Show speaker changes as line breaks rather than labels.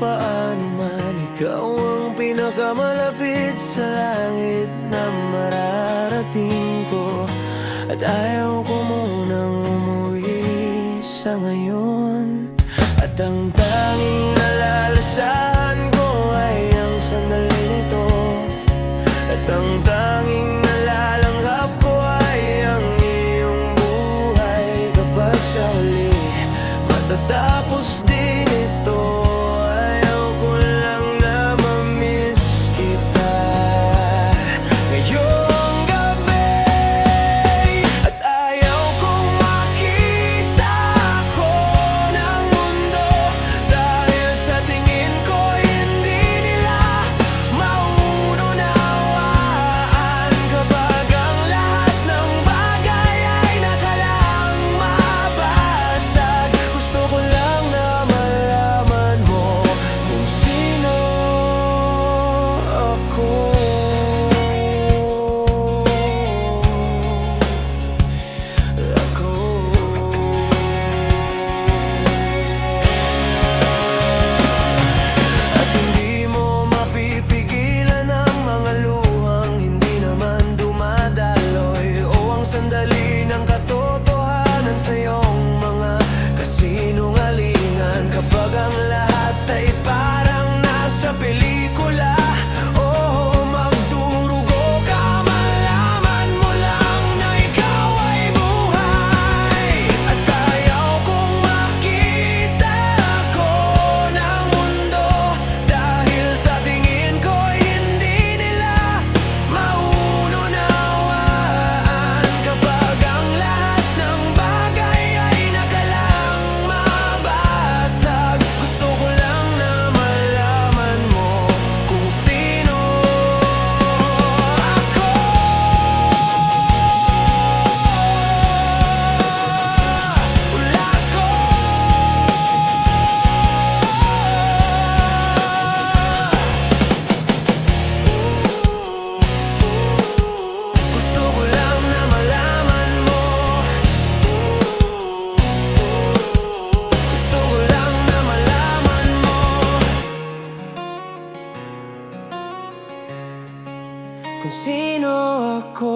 paano man, ikaw ang pinakamalapit sa langit na mararating ko. At ayaw ko munang umuwi sa ngayon. At ang tanging nalalasahan ko ay ang sandali nito. At ang tanging nalalanghap ko ay ang iyong buhay. Kapag sa huli matatapos din ito, ayaw ko lang na ma-miss kita ngayong gabi. At ayaw kong makita ko ng mundo, dahil sa tingin ko hindi nila maunawaan. Kapag ang lahat ng bagay ay nakalang mabasag, gusto ko lang na malaman mo kung sino ako. At hindi mo mapipigilan ang mga luhang hindi naman dumadaloy, o ang sandali ng katotohanan sa iyong mga kasinungalingan. Kapag ang lahat ay parang nasa pelikula, oh, magdurugo ka, malaman mo lang na ikaw ay buhay. At ayaw kong makita ko ng mundo, dahil sa tingin ko hindi nila maunawaan. Kapag ang lahat ng bagay ay nakalang mabasag, gusto ko lang na malaman mo kung sino ako. Wala ko. Gusto ko lang na malaman mo. Gusto ko lang na malaman mo kung sino ako.